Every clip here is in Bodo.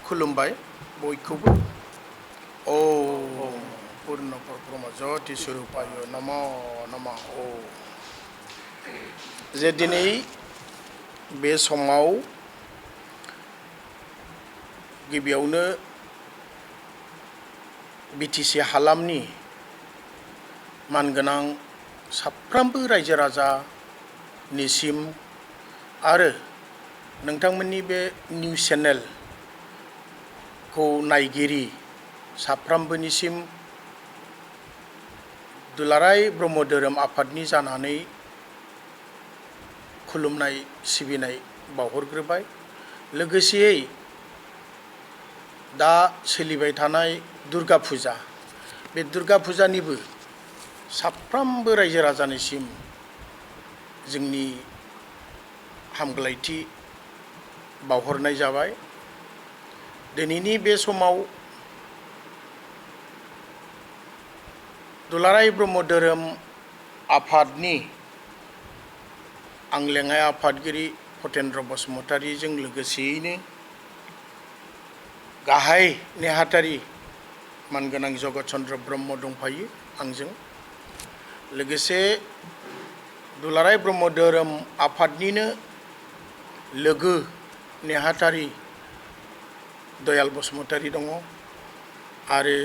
खुलुमबाय बयखौबो ओम पूर्ण परब्रह्म ज्योति स्वरूपाय नमो नमः जे दिनै बे समाव गिबियावनो बिटिसि हालामनि मानगोनां साफ्रोमबो रायजो राजानिसिम आरो नोंथांमोननि बे निउस चेनेल खौ नायगिरि साफ्रोमबोनिसिम दुलाराय ब्रह्म धोरोम आफादनि जानानै खुलुमनाय सिबिनाय बावहरग्रोबाय लोगोसेयै दा सोलिबाय थानाय दुर्गा फुजा बे दुर्गा फुजानिबो साफ्रोमबो रायजो राजानिसिम जोंनि हामग्लायथि बावहरनाय जाबाय दिनैनि बे समाव दुलाराय ब्रह्म धोरोम आफादनि आं लेङाइ आफादगिरि फतेन्द्र बसुमतारीजों लोगोसेयैनो गाहाय नेहाथारि मानगोनां जगत चन्द्र ब्रह्म दंफायो आंजों लोगोसे दुलाराय ब्रह्म धोरोम आफादनिनो लोगो नेहाथारि दयाल बसुमतारी दङ आरो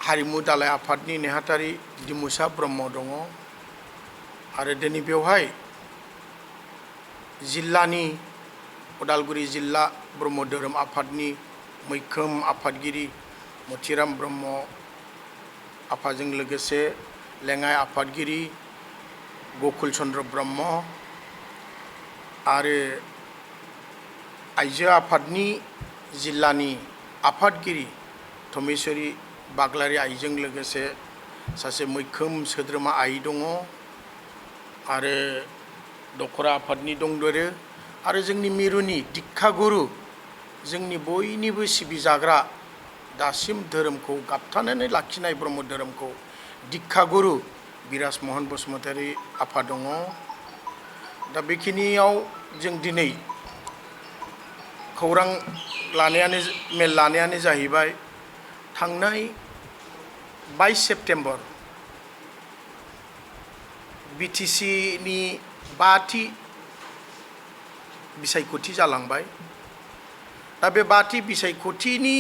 हारिमु दालाय आफादनि नेहाथारि दिमुसा ब्रह्म दङ आरो दिनै बेवहाय जिल्लानि उदालगुरि जिल्ला ब्रह्म धोरोम आफादनि मैखोम आफादगिरि मथिराम ब्रह्म आफाजों लोगोसे लेङाइ आफादगिरि गकुल चन्द्र ब्रह्म आरो आइजो आफादनि जिल्लानि आफादगिरि थमेश्वरी बाग्लारि आइजों लोगोसे सासे मैखोम सोद्रोमा आइ दङ आरो दखरा आफादनि दंदेरो आरो जोंनि मिरुनि दिक्षा गुरु जोंनि बयनिबो सिबिजाग्रा दासिम धोरोमखौ गाबथानानै लाखिनाय ब्रह्म धोरोमखौ दिक्षा गुरु बिराज महन बसुमतारी आफा दङ दा बेखिनियाव जों दिनै खौरां मेल लानायानो जाहैबाय थांनाय 22 सेप्तेम्बर बिटिसिनि 5थि बिसायख'थि जालांबाय दा बे 5थि बिसायख'थिनि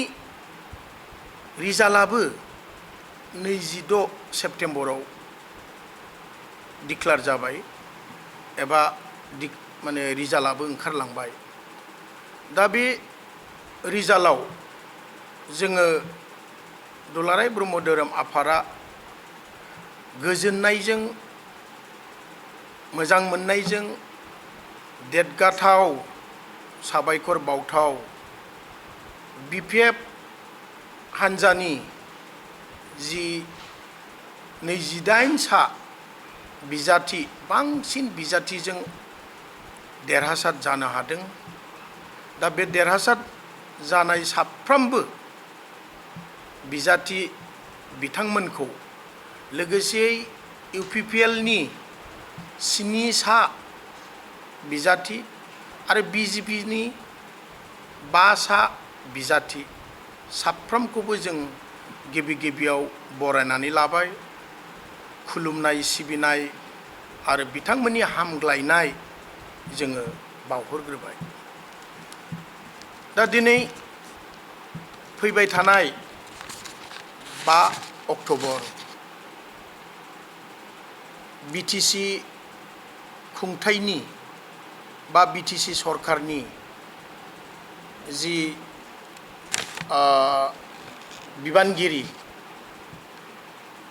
रिजाल्टआबो 26 सेप्तेम्बराव डिक्लेयार जाबाय एबा माने रिजाल्टआबो ओंखारलांबाय दा बे रिजाल्टआव जोङो दुलाराय ब्रह्म धोरोम आफादा गोजोननायजों मोजां मोननायजों देरगाथाव साबायखर बावथाव बिपिएफ हान्जानि जि 28 सा बिजाथि बांसिन बिजाथिजों देरहासार जानो हादों दा बे देरहासार जानाय साफ्रोमबो बिजाथि बिथांमोनखौ लोगोसेयै इउपिपिएलनि 7 सा बिजाथि आरो बिजेपिनि 5 सा बिजाथि साफ्रोमखौबो जों गिबियाव बरायनानै लाबाय खुलुमनाय सिबिनाय आरो बिथांमोननि हामग्लायनाय जोङो बावहरग्रोबाय दा दिनै फैबाय थानाय 5 अक्ट'बर बिटिसि खुंथायनि बा बिटिसि सरकारनि जि बिबानगिरि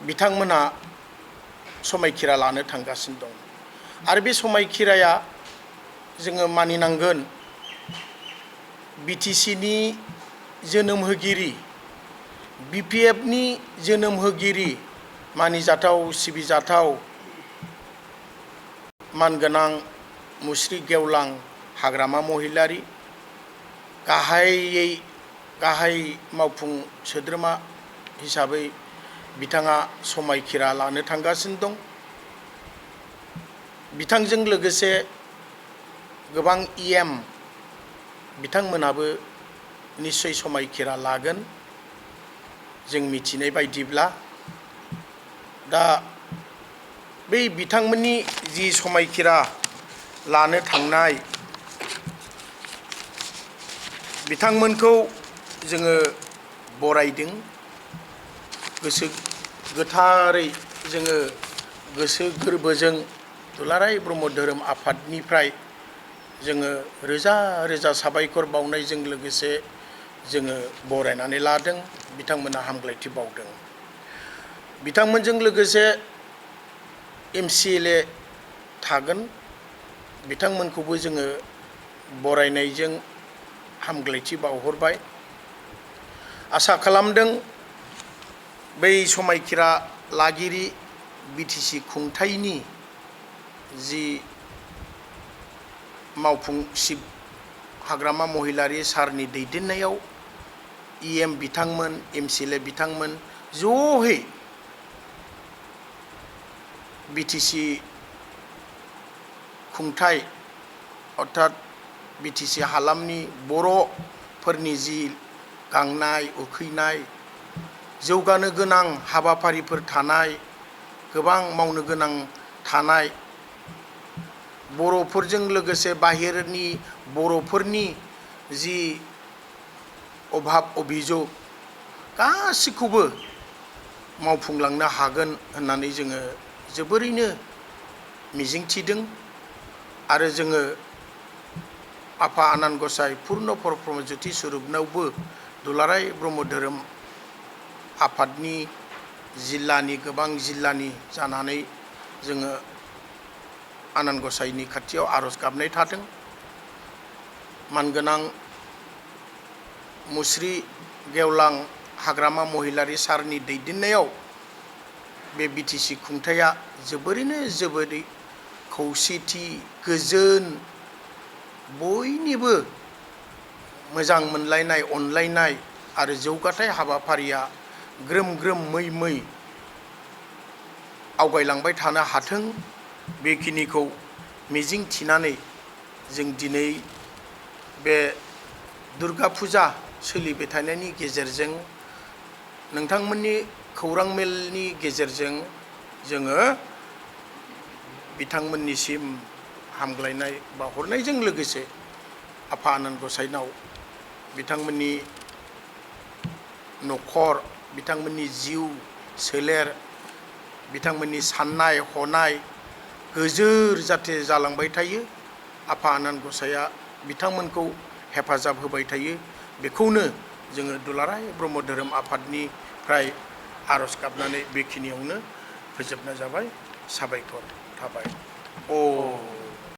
बिथांमोना समायखिरा लानो थांगासिनो दं आरो बे समायखिराया जोङो मानिनांगोन बिटिसिनि जोनोम होगिरि बिपिएफनि जोनोम होगिरि मानिजाथाव सिबिजाथाव मानगोनां मुस्रि गेवलां हाग्रामा महिलारि गाहाय मावफुं सोद्रोमा हिसाबै बिथाङा समायखिरा लानो थांगासिनो दं बिथांजों लोगोसे गोबां इएम बिथांमोनाबो निश्चय समायखिरा लागोन जों मिथिनाय बायदिब्ला दा बै बिथांमोननि जि समायखिरा लानो थांनाय बिथांमोनखौ जोङो बरायदों गोसो गोथारै जोङो गोसो गोरबोजों दुलाराय ब्रह्म धोरोम आफादनिफ्राय जोङो रोजा रोजा साबायखर बावनायजों लोगोसे जोङो बरायनानै लादों बिथांमोना हामग्लायथि बावदों बिथांमोनजों लोगोसे MCLA थागोन बिथांमोनखौबो जोङो बरायनायजों हामग्लायथि बावहरबाय आसा खालामदों बै समायखिरा लागिरि BTC खुंथायनि जि मावफुं शिब हाग्रामा महिलारि सारनि दैदेननायाव EM बिथांमोन MCLA बिथांमोन ज'है BTC खुंथाय अर्थात BTC हालामनि बर'फोरनि जि गांनाय उखैनाय जौगानो गोनां हाबाफारिफोर थानाय गोबां मावनो गोनां थानाय बर'फोरजों लोगोसे बाहेरनि बर'फोरनि जि अभाब अभियोग गासिखौबो मावफुंलांनो हागोन होननानै जोङो जोबोरैनो मिजिंथिदों आरो जोङो आफा आनान गसाइ पुर्ण परब्रह्म ज्योति स्वरूपनावबो दुलाराय ब्रह्म धोरोम आफादनि जिल्लानि गोबां जिल्लानि जानानै जोङो आनान गसाइनि खाथियाव आरज गाबनाय थादों मानगोनां मुस्रि गेवलां हाग्रामा महिलारि सारनि दैदेननायाव बे BTC खुंथाया जोबोरै खौसेथि गोजोन बयनिबो मोजां मोनलायनाय अनलायनाय आरो जौगाथाय हाबाफारिया ग्रोम ग्रोम मै आवगायलांबाय थानो हाथों बेखिनिखौ मिजिं थिनानै जों दिनै बे दुर्गा फुजा सोलिबाय थानायनि गेजेरजों नोंथांमोननि खौरां मेलनि गेजेरजों जोङो बिथांमोननिसिम हामग्लायनाय बावहरनायजों लोगोसे आफा आनान गसाइनाव बिथांमोननि न'खर बिथांमोननि जिउ सोलेर बिथांमोननि साननाय हनाय गोजोर जाथे जालांबाय थायो आफा आनान गसाइया बिथांमोनखौ हेफाजाब होबाय थायो बेखौनो जोङो दुलाराय ब्रह्म धोरोम आफादनिफ्राय आरज गाबनानै बेखिनियावनो फोजोबनाय जाबाय साबायखर थाबाय